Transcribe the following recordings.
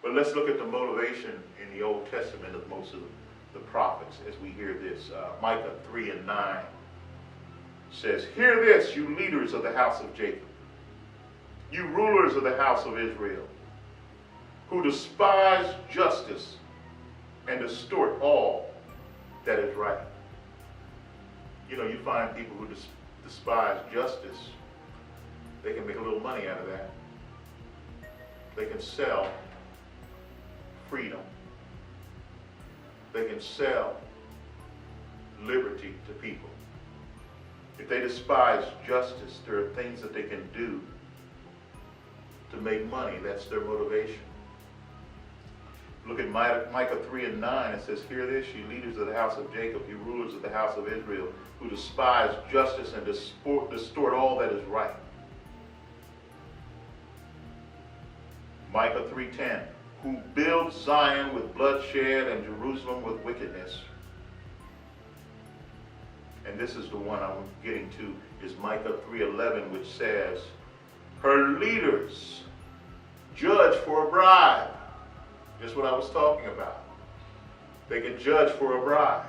But let's look at the motivation in the Old Testament of most of the prophets as we hear this. Micah 3:9 says, "Hear this, you leaders of the house of Jacob, you rulers of the house of Israel, who despise justice and distort all that is right." You know, you find people who despise justice, they can make a little money out of that. They can sell freedom. They can sell liberty to people. If they despise justice, there are things that they can do to make money. That's their motivation. Look at Micah 3:9. It says, "Hear this, you leaders of the house of Jacob, you rulers of the house of Israel, who despise justice and distort all that is right." Micah 3:10, "Who builds Zion with bloodshed and Jerusalem with wickedness." And this is the one I'm getting to, is Micah 3:11, which says, "Her leaders judge for a bribe." Just what I was talking about. They can judge for a bribe.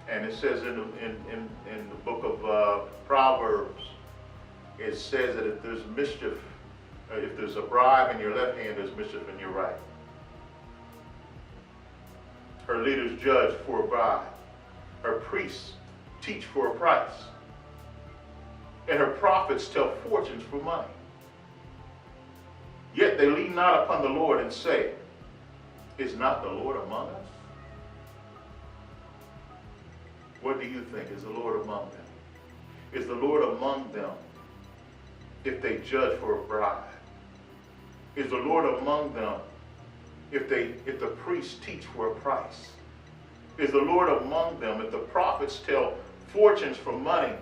And it says in the book of Proverbs, it says that if there's mischief, if there's a bribe in your left hand, there's mischief in your right. Her leaders judge for a bribe. Her priests teach for a price. And her prophets tell fortunes for money. Yet they lean not upon the Lord and say, "Is not the Lord among us?" What do you think? Is the Lord among them? Is the Lord among them if they judge for a bribe? Is the Lord among them if the priests teach for a price? Is the Lord among them if the prophets tell fortunes for money?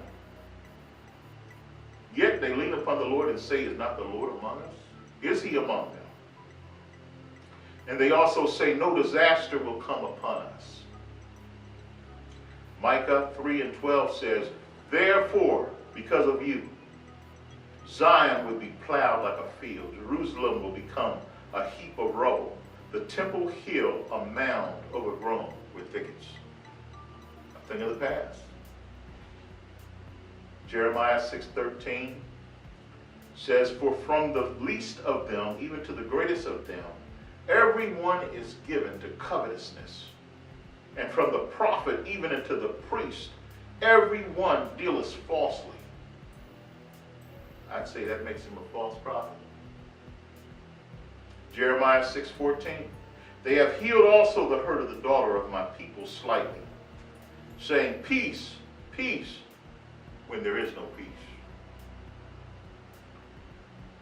Yet they lean upon the Lord and say, "Is not the Lord among us?" Is he among them? And they also say, "No disaster will come upon us." Micah 3:12 says, "Therefore, because of you, Zion will be plowed like a field. Jerusalem will become a heap of rubble. The temple hill a mound overgrown with thickets." A thing of the past. Jeremiah 6:13 says, "For from the least of them, even to the greatest of them, everyone is given to covetousness. And from the prophet even unto the priest, everyone dealeth falsely." I'd say that makes him a false prophet. Jeremiah 6:14, "They have healed also the hurt of the daughter of my people slightly, saying, Peace, peace, when there is no peace."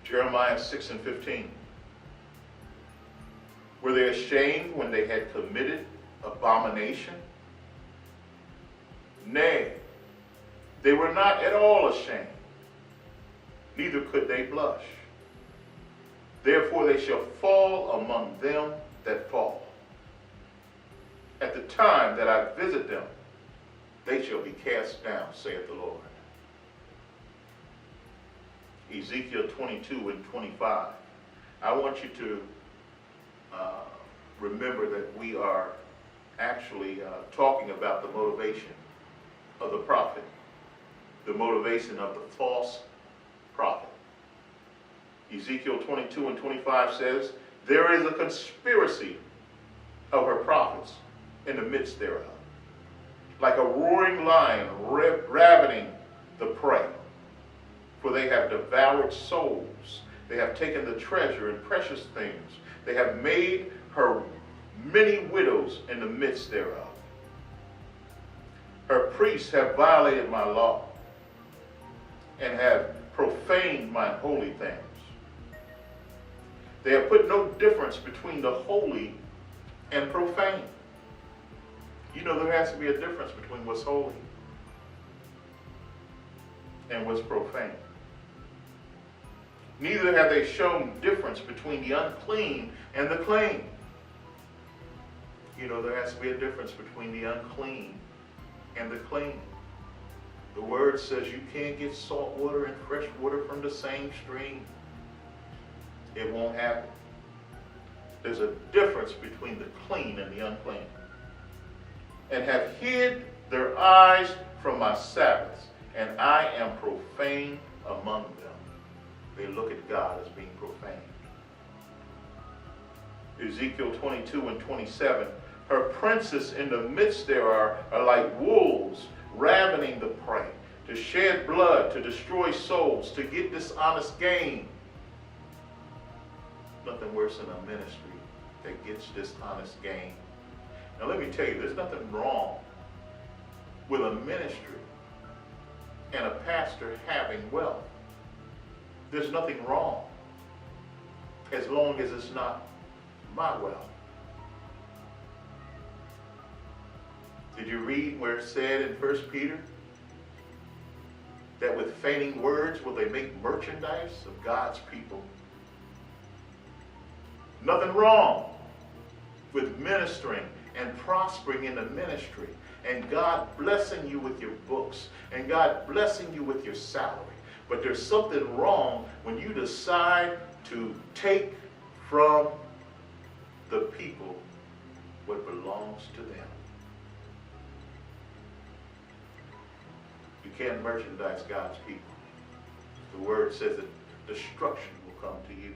Jeremiah 6:15, "Were they ashamed when they had committed abomination? Nay, they were not at all ashamed, neither could they blush. Therefore they shall fall among them that fall. At the time that I visit them, they shall be cast down, saith the Lord." Ezekiel 22:25. I want you to remember that we are actually talking about the motivation of the prophet, the motivation of the false prophet. Ezekiel 22:25 says, "There is a conspiracy of her prophets in the midst thereof, like a roaring lion ravening the prey. For they have devoured souls. They have taken the treasure and precious things. They have made her many widows in the midst thereof. Her priests have violated my law and have profaned my holy things. They have put no difference between the holy and profane." You know, there has to be a difference between what's holy and what's profane. "Neither have they shown difference between the unclean and the clean." You know, there has to be a difference between the unclean and the clean. The word says you can't get salt water and fresh water from the same stream. It won't happen. There's a difference between the clean and the unclean. And have hid their eyes from my Sabbaths, and I am profane among them. They look at God as being profane. Ezekiel 22 and 27, her princes in the midst there are like wolves ravening the prey, to shed blood, to destroy souls, to get dishonest gain. Nothing worse than a ministry that gets dishonest gain. Now let me tell you, there's nothing wrong with a ministry and a pastor having wealth. There's nothing wrong as long as it's not my wealth. Did you read where it said in 1 Peter that with feigning words will they make merchandise of God's people? Nothing wrong with ministering and prospering in the ministry and God blessing you with your books and God blessing you with your salary. But there's something wrong when you decide to take from the people what belongs to them. You can't merchandise God's people. The word says that destruction will come to you.